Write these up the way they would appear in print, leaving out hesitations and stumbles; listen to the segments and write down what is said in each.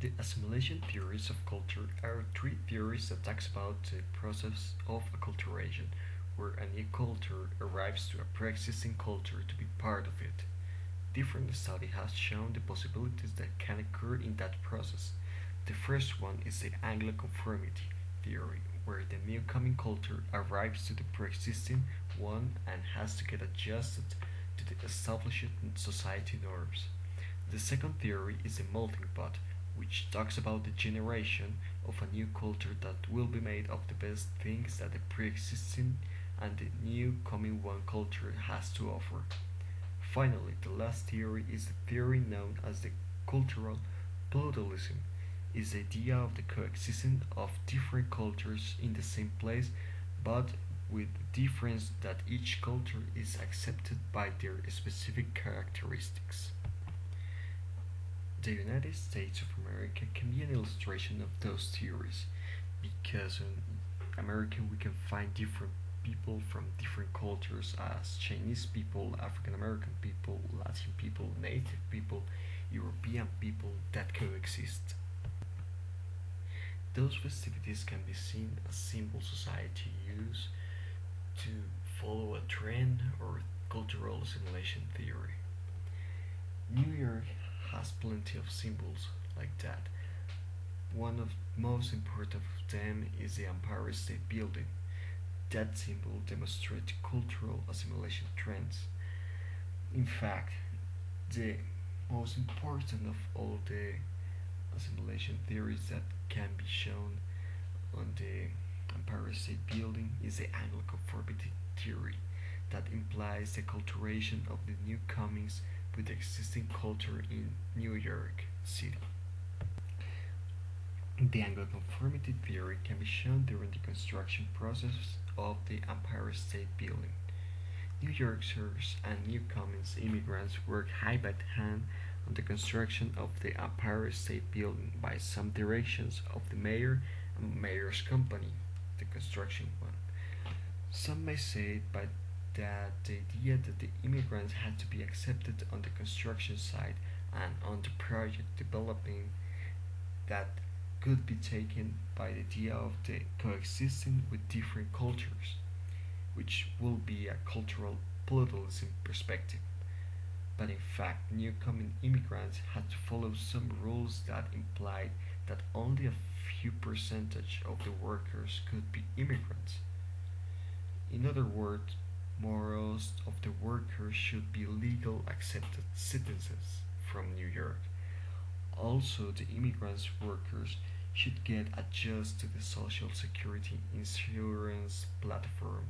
The assimilation theories of culture are three theories that talks about the process of acculturation, where a new culture arrives to a pre-existing culture to be part of it. Different study has shown the possibilities that can occur in that process. The first one is the Anglo-conformity theory, where the new coming culture arrives to the pre-existing one and has to get adjusted to the established society norms. The second theory is the melting pot, which talks about the generation of a new culture that will be made of the best things that the pre-existing and the new coming one culture has to offer. Finally, the last theory is the theory known as the cultural pluralism. Is the idea of the coexistence of different cultures in the same place, but with the difference that each culture is accepted by their specific characteristics. The United States of America can be an illustration of those theories because in America we can find different people from different cultures as Chinese people, African American people, Latin people, native people, European people that coexist. Those festivities can be seen as symbols society use to follow a trend or cultural assimilation theory. New York has plenty of symbols like that. One of the most important of them is the Empire State Building. That symbol demonstrates cultural assimilation trends. In fact, the most important of all the assimilation theories that can be shown on the Empire State Building is the Anglo-conformity theory that implies the acculturation of the newcomings with the existing culture in New York City. The Anglo-conformity theory can be shown during the construction process of the Empire State Building. New Yorkers and newcomers immigrants worked hand by hand on the construction of the Empire State Building by some directions of the mayor and mayor's company, the construction one. Some may say by that the idea that the immigrants had to be accepted on the construction site and on the project developing that could be taken by the idea of the coexisting with different cultures, which will be a cultural pluralism perspective. But in fact, newcoming immigrants had to follow some rules that implied that only a few percentage of the workers could be immigrants. In other words, most of the workers should be legal accepted citizens from New York. Also, the immigrants workers should get adjusted to the social security insurance platform,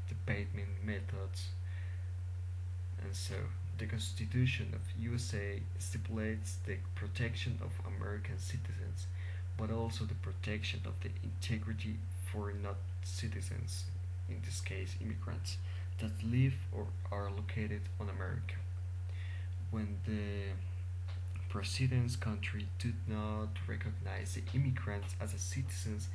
the payment methods, and so the Constitution of USA stipulates the protection of American citizens, but also the protection of the integrity for not citizens, in this case immigrants, that live or are located on America. When the President's country did not recognize the immigrants as citizens,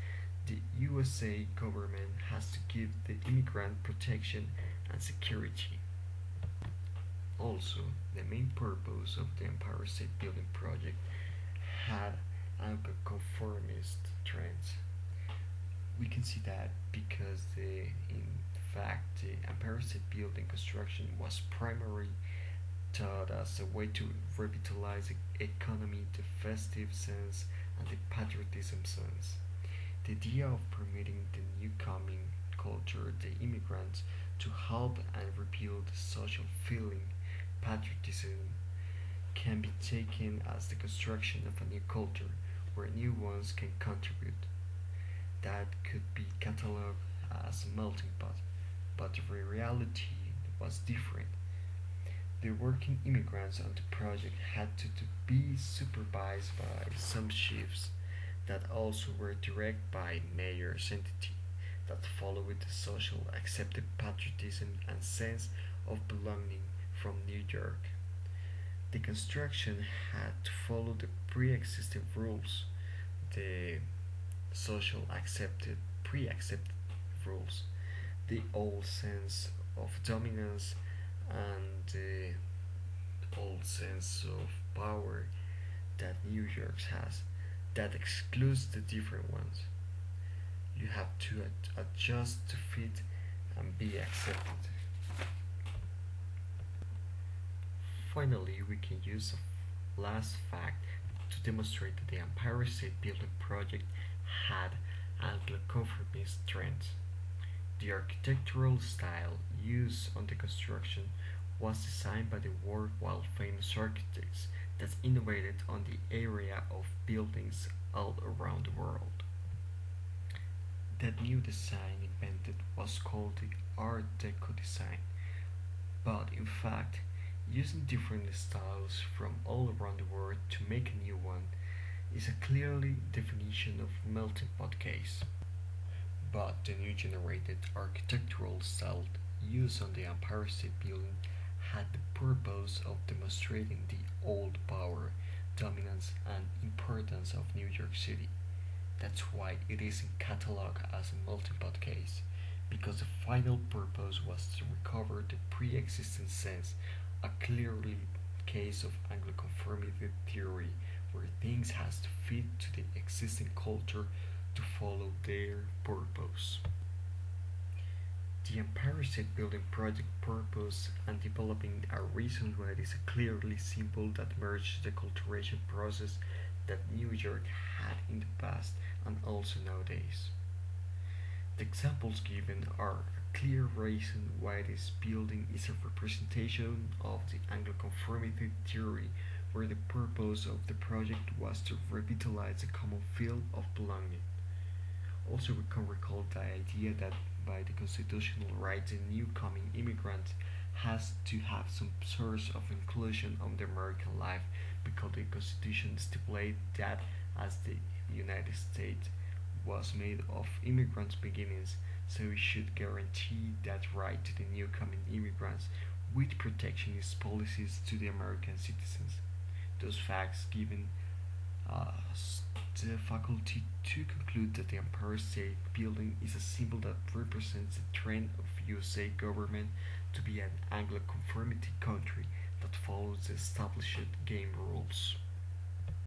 the USA government has to give the immigrant protection and security. Also, the main purpose of the Empire State Building project had anti-conformist trends. We can see that because in fact the Empire State Building construction was primarily thought as a way to revitalize the economy, the festive sense, and the patriotism sense. The idea of permitting the new coming culture, the immigrants, to help and rebuild the social feeling, patriotism, can be taken as the construction of a new culture where new ones can contribute. That could be catalogued as a melting pot, but the reality was different. The working immigrants on the project had to be supervised by some chiefs that also were directed by mayor's entity that followed the social accepted patriotism and sense of belonging from New York. The construction had to follow the pre-existing rules, the social accepted pre-accepted rules, the old sense of dominance and the old sense of power that New York has. that excludes the different ones. You have to adjust to fit and be accepted. Finally, we can use a last fact to demonstrate that the Empire State Building project had Anglo-conformist trends. The architectural style used on the construction was designed by the worldwide famous architects that innovated on the area of buildings all around the world. That new design invented was called the Art Deco design, but in fact, using different styles from all around the world to make a new one is a clearly definition of melting pot case. But the new generated architectural style used on the Empire State Building had the purpose of demonstrating the old power, dominance, and importance of New York City. That's why it is in catalog as a melting pot case, because the final purpose was to recover the pre-existing sense, a clearly case of Anglo-conformity theory where things has to fit to the existing culture to follow their purpose. The Empire State Building project purpose and developing a reason why it is a clearly symbol that merges the acculturation process that New York had in the past and also nowadays. The examples given are a clear reason why this building is a representation of the Anglo-conformity theory where the purpose of the project was to revitalize a common feel of belonging. Also, we can recall the idea that by the constitutional right, the new coming immigrant has to have some source of inclusion on the American life because the Constitution stipulates that as the United States was made of immigrants' beginnings, so it should guarantee that right to the new coming immigrants with protectionist policies to the American citizens. Those facts given the faculty to conclude that the Empire State Building is a symbol that represents the trend of USA government to be an Anglo-conformity country that follows the established game rules.